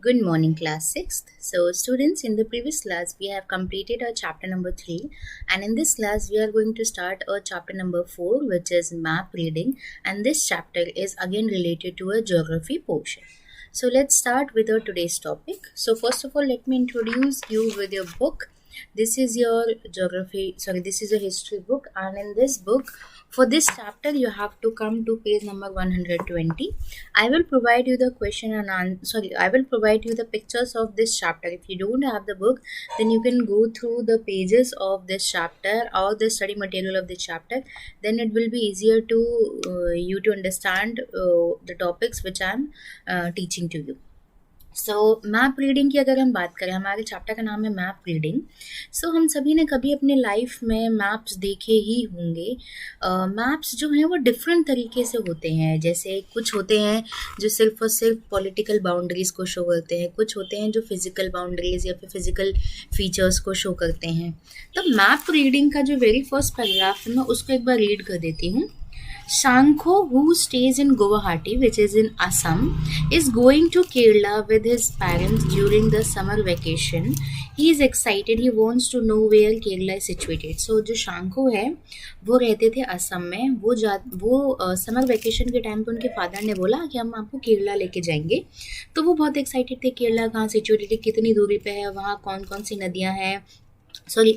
Good morning, class 6th. So, students, in the previous class, we have completed our chapter number 3, and in this class, we are going to start our chapter number 4, which is map reading, and this chapter is again related to a geography portion. So, let's start with our today's topic. So, first of all, let me introduce you with your book. This is your this is a history book, and in this book, for this chapter, you have to come to page number 120. I will provide you the question and I will provide you the pictures of this chapter. If you don't have the book, then you can go through the pages of this chapter or the study material of the chapter. Then it will be easier to you to understand the topics which I am teaching to you. So map reading की अगर हम बात करें, हमारे chapter का नाम है map reading. सो हम सभी ने कभी अपने लाइफ में मैप्स देखे ही होंगे. मैप्स जो हैं वो डिफरेंट तरीके से होते हैं. जैसे कुछ होते हैं जो सिर्फ और सिर्फ पॉलिटिकल बाउंड्रीज़ को शो करते हैं, कुछ होते हैं जो फिज़िकल बाउंड्रीज़ या फिर फिज़िकल फीचर्स को शो करते हैं. तो मैप रीडिंग का जो वेरी फर्स्ट पैराग्राफ है, मैं उसको एक बार रीड कर देती हूँ. Shankho, who stays in Guwahati, which is in Assam, is going to Kerala with his parents during the summer vacation. He is excited. He wants to know where Kerala is situated. So जो शांको है वो रहते थे असम में. वो summer vacation के time पे उनके फादर ने बोला कि हम आपको केरला लेके जाएंगे. तो वो बहुत एक्साइटेड थे. केरला कहाँ सिचुएटेड है, कितनी दूरी पे है, वहाँ कौन कौन सी नदियाँ हैं.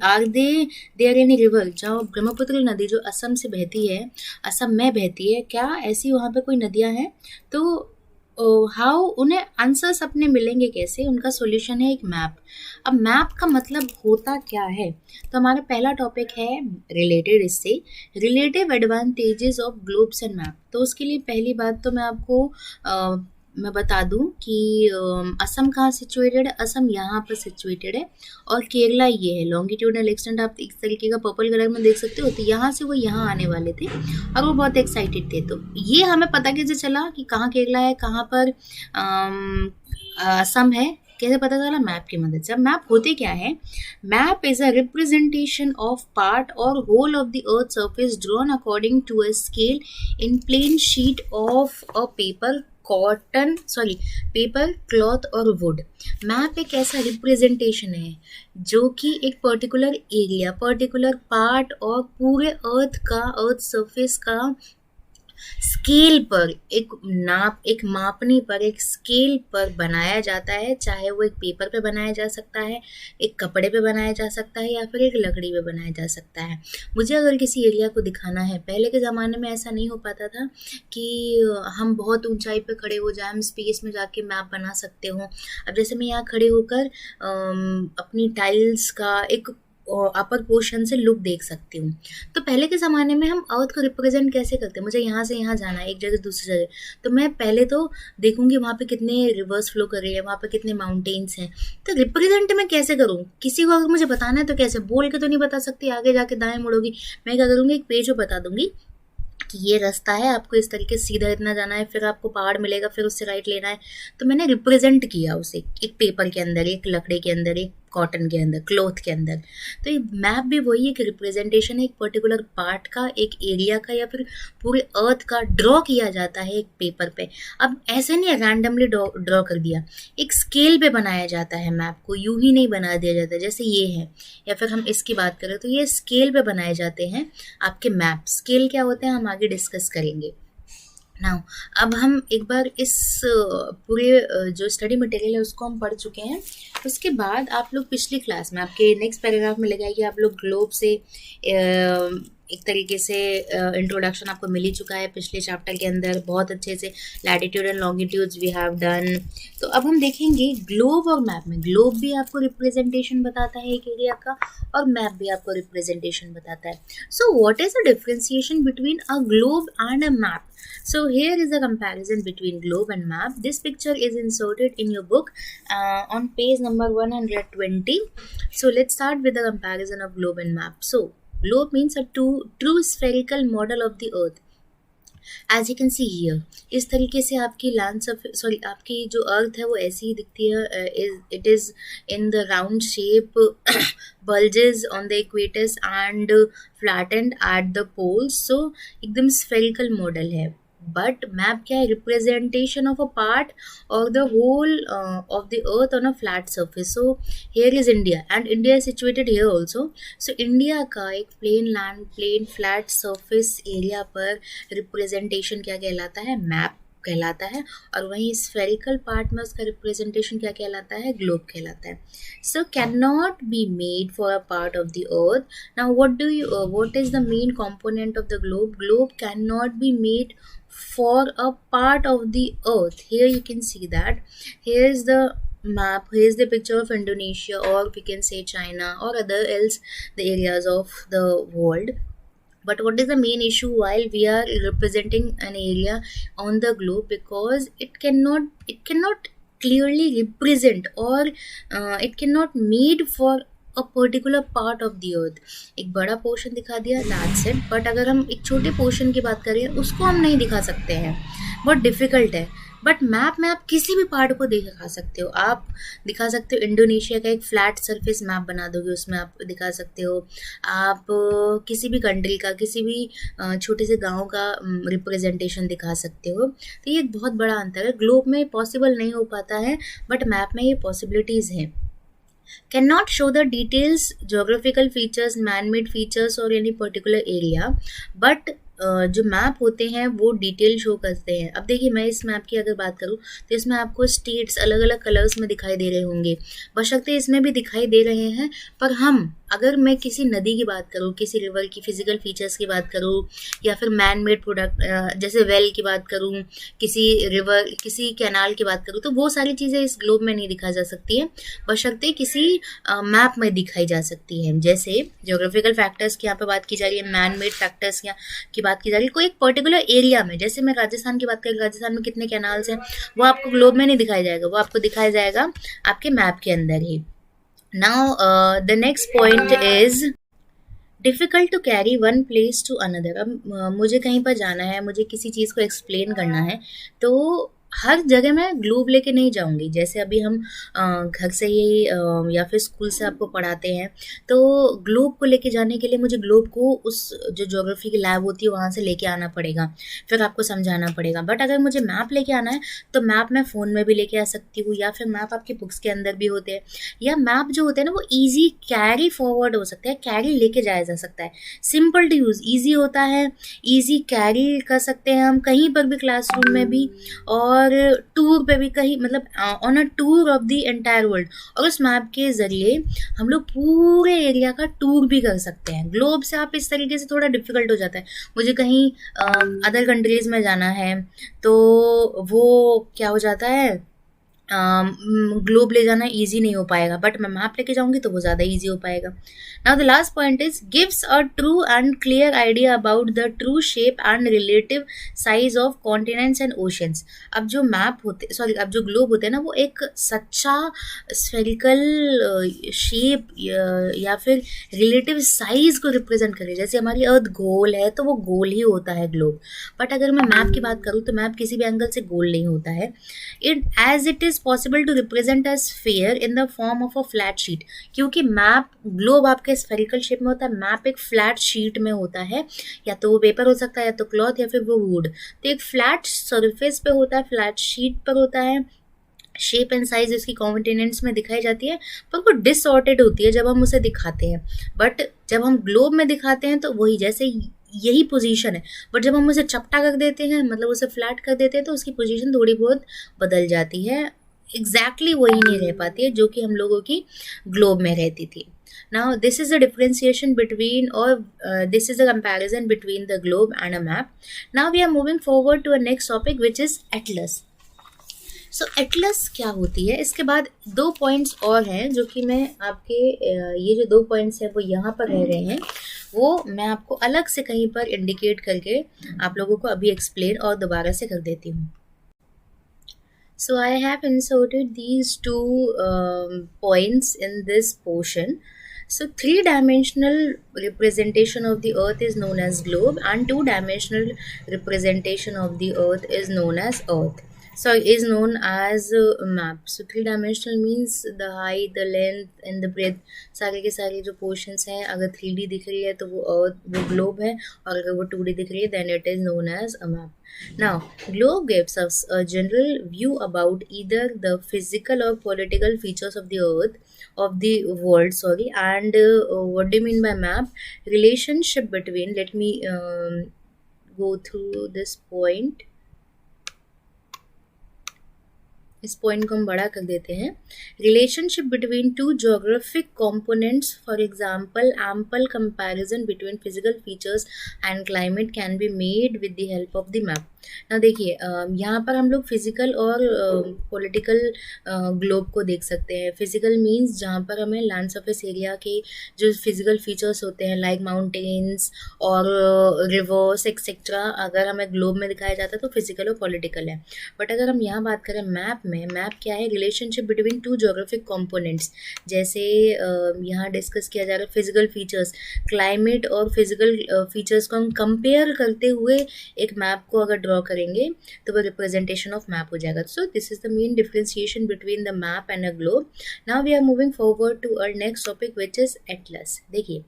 आर देयर एनी रिवर, जहाँ ब्रह्मपुत्र नदी जो असम से बहती है, असम में बहती है, क्या ऐसी वहाँ पे कोई नदियाँ हैं? तो हाउ उन्हें आंसर्स अपने मिलेंगे कैसे? उनका सॉल्यूशन है एक मैप. अब मैप का मतलब होता क्या है? तो हमारा पहला टॉपिक है रिलेटेड इससे, relative advantages of globes and map. तो उसके लिए पहली बात तो मैं बता दूं कि असम कहाँ सिचुएटेड है. असम यहाँ पर सिचुएटेड है और केरला ये है. लॉन्गिट्यूडनल एक्सटेंट आप इस तरीके का पर्पल कलर में देख सकते हो. तो यहाँ से वो यहाँ आने वाले थे और वो बहुत एक्साइटेड थे. तो ये हमें पता कैसे चला कि कहाँ केरला है, कहाँ पर असम है, कैसे पता चला? मैप की मदद से. अब मैप होते क्या है? Map is a representation of part or whole of the earth surface drawn according to a scale in plane sheet of a paper, paper, cloth or wood. Map एक ऐसा रिप्रेजेंटेशन है जो कि एक पर्टिकुलर एरिया, पर्टिकुलर पार्ट और पूरे earth surface का scale पर, एक मापनी पर, एक स्केल पर बनाया जाता है. चाहे वो एक पेपर पे बनाया जा सकता है, एक कपड़े पे बनाया जा सकता है, या फिर एक लकड़ी पे बनाया जा सकता है. मुझे अगर किसी एरिया को दिखाना है, पहले के ज़माने में ऐसा नहीं हो पाता था कि हम बहुत ऊंचाई पे खड़े हो जाए, हम स्पेस में जाके मैप बना सकते हो. अब जैसे मैं यहाँ खड़े होकर अपनी टाइल्स का एक अपर पोर्शन से लुक देख सकती हूँ. तो पहले के ज़माने में हम अर्थ को रिप्रेजेंट कैसे करते हैं? मुझे यहाँ से यहाँ जाना है, एक जगह से दूसरी जगह, तो मैं पहले तो देखूँगी वहाँ पे कितने रिवर्स फ्लो कर रही है, वहाँ पे कितने माउंटेन्स हैं. तो रिप्रेजेंट मैं कैसे करूँ? किसी को अगर मुझे बताना है तो कैसे? बोल के तो नहीं बता सकती, आगे जाके दाएँ मुड़ोगी. मैं क्या करूँगी, एक पेज पे बता दूँगी कि ये रास्ता है, आपको इस तरीके से सीधा इतना जाना है, फिर आपको पहाड़ मिलेगा, फिर उससे राइट लेना है. तो मैंने रिप्रेजेंट किया उसे एक पेपर के अंदर, एक लकड़ी के अंदर, एक कॉटन के अंदर, क्लॉथ के अंदर. तो ये मैप भी वही है कि रिप्रेजेंटेशन है एक पर्टिकुलर पार्ट का, एक एरिया का, या फिर पूरे अर्थ का ड्रॉ किया जाता है एक पेपर पे. अब ऐसे नहीं रैंडमली ड्रॉ कर दिया, एक स्केल पे बनाया जाता है. मैप को यूं ही नहीं बना दिया जाता जैसे ये है, या फिर हम इसकी बात करें तो ये स्केल पे बनाए जाते हैं आपके मैप. स्केल क्या होते हैं हम आगे डिस्कस करेंगे. नाउ अब हम एक बार इस पूरे जो स्टडी मटेरियल है उसको हम पढ़ चुके हैं. उसके बाद आप लोग पिछली क्लास में, आपके नेक्स्ट पैराग्राफ में लगाइए, आप लोग ग्लोब से एक तरीके से इंट्रोडक्शन आपको मिल ही चुका है पिछले चैप्टर के अंदर. बहुत अच्छे से latitude and longitudes we have done. तो अब हम देखेंगे ग्लोब और मैप में. ग्लोब भी आपको रिप्रेजेंटेशन बताता है एक एरिया का, और मैप भी आपको रिप्रेजेंटेशन बताता है. So what is the differentiation between a globe and a map? So here is a comparison between globe and map. This picture is inserted in your book on page number 120. So let's start with the comparison of globe and map. So globe means a true spherical model of the earth. As you can see here, इस तरीके से आपकी आपकी जो अर्थ है वो ऐसी ही दिखती है. It is in the round shape, bulges on the equators and flattened at the poles. So एकदम spherical model है. बट मैप क्या है, रिप्रेजेंटेशन ऑफ अ पार्ट और the whole of the earth on a flat surface. So here is India and India is situated here also. So India का एक plain land, plain flat surface area पर representation क्या कहलाता है, map कहलाता है. और वहीं स्फेरिकल पार्ट में उसका रिप्रेजेंटेशन क्या कहलाता है, ग्लोब कहलाता है. So can not be made for a part of the earth. Now what is the main component of the globe? Globe cannot be made for a part of the earth. Here you can see that here is the map, here is the picture of Indonesia, or we can say China, or other else the areas of the world. But what is the main issue while we are representing an area on the globe? Because it cannot clearly represent, or it cannot made for a particular part of the earth. एक बड़ा portion दिखा दिया, that's it. But अगर हम एक छोटे portion की बात करें उसको हम नहीं दिखा सकते हैं, बहुत डिफ़िकल्ट है. बट मैप में आप किसी भी पार्ट को दिखा सकते हो. आप दिखा सकते हो इंडोनेशिया का एक फ्लैट सरफेस मैप बना दोगे, उसमें आप दिखा सकते हो. आप किसी भी कंट्री का, किसी भी छोटे से गांव का रिप्रेजेंटेशन दिखा सकते हो. तो ये एक बहुत बड़ा अंतर है. ग्लोब में पॉसिबल नहीं हो पाता है, बट मैप में ये पॉसिबिलिटीज़ हैं. Cannot show the details, geographical features, man-made features or any particular area, but जो मैप होते हैं वो डिटेल शो करते हैं. अब देखिए, मैं इस मैप की अगर बात करूँ तो इसमें आपको स्टेट्स अलग अलग कलर्स में दिखाई दे रहे होंगे, बशर्ते इसमें भी दिखाई दे रहे हैं. पर हम अगर मैं किसी नदी की बात करूँ, किसी रिवर की फिजिकल फीचर्स की बात करूँ, या फिर मैन मेड प्रोडक्ट जैसे वेल की बात करूँ, किसी रिवर, किसी कैनाल की बात करूँ, तो वो सारी चीज़ें इस ग्लोब में नहीं दिखाई जा सकती है, बशर्ते किसी मैप में दिखाई जा सकती है. जैसे ज्योग्राफिकल फैक्टर्स की यहाँ पे बात की जा रही है, मैन मेड फैक्टर्स की बात की जा रही है. कोई एक पर्टिकुलर एरिया में, जैसे मैं राजस्थान की बात करूँ, राजस्थान में कितने कैनाल्स हैं, वो आपको ग्लोब में नहीं दिखाया जाएगा, वो आपको दिखाया जाएगा आपके मैप के अंदर ही. Now, the next point is difficult to carry one place to another. अब मुझे कहीं पर जाना है, मुझे किसी चीज़ को एक्सप्लेन करना है, तो हर जगह मैं ग्लोब लेके नहीं जाऊंगी. जैसे अभी हम घर से ही या फिर स्कूल से आपको पढ़ाते हैं, तो ग्लोब को लेके जाने के लिए मुझे ग्लोब को उस जो ज्योग्राफी की लैब होती है वहाँ से लेके आना पड़ेगा, फिर आपको समझाना पड़ेगा. बट अगर मुझे मैप लेके आना है तो मैप मैं फ़ोन में भी लेके आ सकती हूँ, या फिर मैप आपके बुक्स के अंदर भी होते हैं, या मैप जो होते हैं ना वो ईजी कैरी फॉरवर्ड हो सकता है, कैरी लेके जाया जा सकता है. सिंपल टू यूज़, ईजी होता है, ईजी कैरी कर सकते हैं हम कहीं पर भी, क्लासरूम में भी और टूर पे भी, कहीं मतलब on a tour of the entire world. और उस मैप के ज़रिए हम लोग पूरे एरिया का टूर भी कर सकते हैं. ग्लोब से आप इस तरीके से थोड़ा डिफ़िकल्ट हो जाता है. मुझे कहीं अदर कंट्रीज़ में जाना है तो वो क्या हो जाता है, ग्लोब ले जाना ईजी नहीं हो पाएगा, बट मैं मैप लेके जाऊंगी तो वो ज़्यादा ईजी हो पाएगा. Now the last point is gives a true and clear idea about the true shape and relative size of continents and oceans. अब जो मैप होते, सॉरी, अब जो ग्लोब होते हैं ना, वो एक सच्चा स्फेरिकल शेप या फिर रिलेटिव साइज को रिप्रेजेंट करे. जैसे हमारी अर्थ गोल है तो वो गोल ही होता है ग्लोब. बट अगर मैं मैप की बात करूँ तो मैप किसी भी एंगल से गोल नहीं होता है. It is possible to represent a sphere in the form of a flat sheet. क्योंकि मैप, ग्लोब आपके स्फेरिकल शेप में होता है, मैप एक फ्लैट शीट में होता है, या तो वो पेपर हो सकता है, या तो क्लॉथ, या फिर वो वुड. तो एक फ्लैट सरफेस पे होता है, फ्लैट शीट पर होता है. शेप एंड साइज इसकी कॉन्टिनेंट्स में दिखाई जाती है, पर वो डिसऑर्डेड होती है जब हम उसे दिखाते हैं. बट जब हम ग्लोब में दिखाते हैं तो वही, जैसे यही पोजीशन है, बट जब हम उसे चपटा कर देते हैं, मतलब उसे फ्लैट कर देते हैं, तो उसकी पोजीशन थोड़ी बहुत बदल जाती है, एग्जैक्टली वही नहीं रह पाती है जो कि हम लोगों की ग्लोब में रहती थी. Now this is the differentiation between, or this is the comparison between the globe and a map. Now we are moving forward to a next topic which is atlas. So Atlas क्या होती है, इसके बाद 2 points और हैं जो कि मैं आपके ये जो 2 पॉइंट्स हैं वो यहाँ पर रह रहे हैं, वो मैं आपको अलग से कहीं पर इंडिकेट करके आप लोगों को अभी एक्सप्लेन और दोबारा से कर देती हूँ. So I have inserted these 2 points in this portion. So 3-dimensional representation of the earth is known as globe, and 2-dimensional representation of the earth is known as earth. so is known as map. So three dimensional means the height, the length and the breadth, सारे के सारे जो portions हैं, अगर 3D दिख रही है तो वो अर्थ, वो ग्लोब है, और अगर वो 2D दिख रही है then it is known as a map. Now, globe gives us a general view about either the physical or political features of the earth, of the world, sorry. And what do you mean by map? Relationship between, let me go through this point. इस point को हम बड़ा कर देते हैं. Relationship between two geographic components, for example ample comparison between physical features and climate can be made with the help of the map. ना देखिए, यहाँ पर हम लोग फिजिकल और पॉलिटिकल ग्लोब को देख सकते हैं. फिजिकल मीन्स जहाँ पर हमें लैंड सरफेस एरिया के जो फिजिकल फीचर्स होते हैं लाइक माउंटेन्स और रिवर्स एक्सेट्रा, अगर हमें ग्लोब में दिखाया जाता है तो फिजिकल और पॉलिटिकल है. बट अगर हम यहाँ बात करें मैप में, मैप क्या है? Relationship between two geographic components. जैसे यहाँ डिस्कस किया जा रहा है फिजिकल फीचर्स, क्लाइमेट और फिजिकल फीचर्स को हम कंपेयर करते हुए एक मैप को अगर ड्रॉ करेंगे तो वो रिप्रेजेंटेशन ऑफ मैप हो जाएगा. So this is the main differentiation between the map and a globe. Now we are moving forward to our next topic which is atlas. देखिए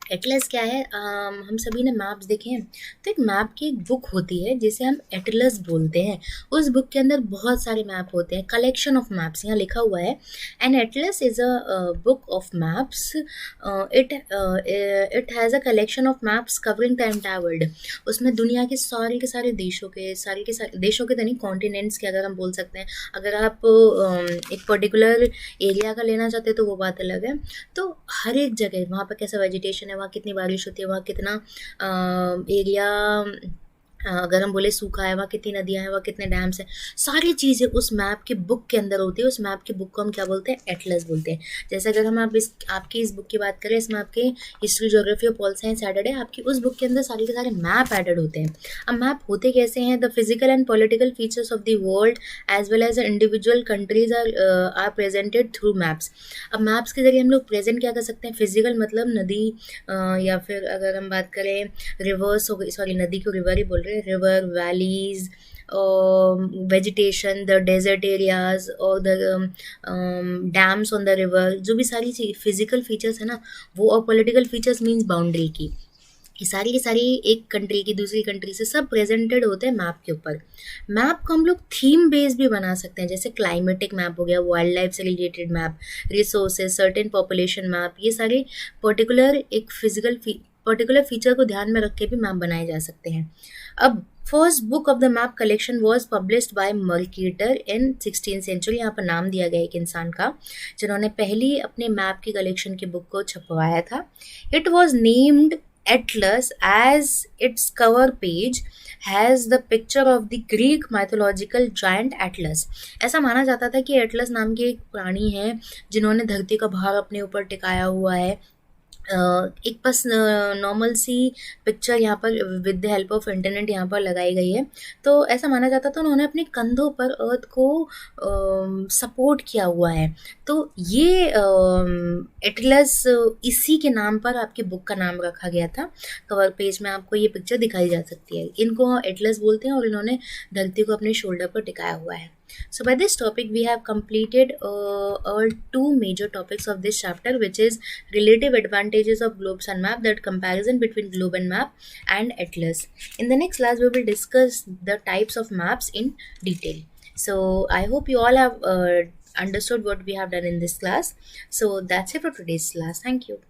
एटलस क्या है? हम सभी ने मैप्स देखे हैं, तो एक मैप की एक बुक होती है जिसे हम एटलस बोलते हैं. उस बुक के अंदर बहुत सारे मैप होते हैं, कलेक्शन ऑफ मैप्स यहाँ लिखा हुआ है. And Atlas is a book of maps. It has a collection of maps covering the entire world. उसमें दुनिया के सारे देशों के सारे देशों के तो नहीं, कॉन्टिनेंट्स के अगर हम बोल सकते हैं. अगर आप एक पर्टिकुलर एरिया का लेना चाहते हैं तो वो बात अलग है. तो हर एक जगह वहाँ पर कैसा वेजिटेशन है, वहाँ कितनी बारिश होती है, वहाँ कितना एरिया, अगर हम बोले सूखा है, वहाँ कितनी नदियाँ हैं, वहाँ कितने डैम्स हैं, सारी चीज़ें उस मैप की बुक के अंदर होती है. उस मैप की बुक को हम क्या बोलते हैं? एटलस बोलते हैं. जैसे अगर हम आपकी इस बुक की बात करें, इसमें आपके हिस्ट्री, ज्योग्राफी और पॉल साइंस एडेड है. आपकी उस बुक के अंदर सारे के सारे मैप एडेड होते हैं. अब मैप होते कैसे हैं? The physical and political features of the world as well as individual countries are presented through maps. अब मैप्स के जरिए हम लोग प्रेजेंट क्या कर सकते हैं? फिजिकल मतलब नदी, या फिर अगर हम बात करें रिवर्स हो गई, सॉरी नदी को रिवर ही बोल रहे हैं, river, valleys, vegetation, the desert areas और the dams on the river, जो भी सारी फिजिकल फीचर्स है ना वो, और पॉलिटिकल फीचर्स मीन्स बाउंड्री की, ये सारी की सारी एक कंट्री की दूसरी कंट्री से सब प्रेजेंटेड होते हैं मैप के ऊपर. मैप को हम लोग थीम बेस्ड भी बना सकते हैं. जैसे क्लाइमेटिक मैप हो गया, वाइल्ड लाइफ से related map, resources, certain population map, ये सारे पर्टिकुलर एक पर्टिकुलर फीचर को ध्यान में रख के भी मैप बनाए जा सकते हैं. अब first book of the map collection was published by Mercator in 16th century. यहाँ पर नाम दिया गया एक इंसान का जिन्होंने पहली अपने मैप की कलेक्शन की बुक को छपवाया था. It was named Atlas as its cover page has the picture of the Greek mythological giant Atlas. ऐसा माना जाता था कि एटलस नाम की एक प्राणी है जिन्होंने धरती का भार अपने ऊपर टिकाया हुआ है. एक बस नॉर्मल सी पिक्चर यहाँ पर with the help of internet यहाँ पर लगाई गई है. तो ऐसा माना जाता था उन्होंने अपने कंधों पर अर्थ को सपोर्ट किया हुआ है. तो ये एटलस इसी के नाम पर आपकी बुक का नाम रखा गया था. कवर पेज में आपको ये पिक्चर दिखाई जा सकती है. इनको एटलस बोलते हैं और इन्होंने धरती को अपने शोल्डर पर टिकाया हुआ है. So by this topic we have completed our two major topics of this chapter, which is relative advantages of globes and map, that comparison between globe and map, and atlas. In the next class we will discuss the types of maps in detail. So I hope you all have understood what we have done in this class. So that's it for today's class. Thank you.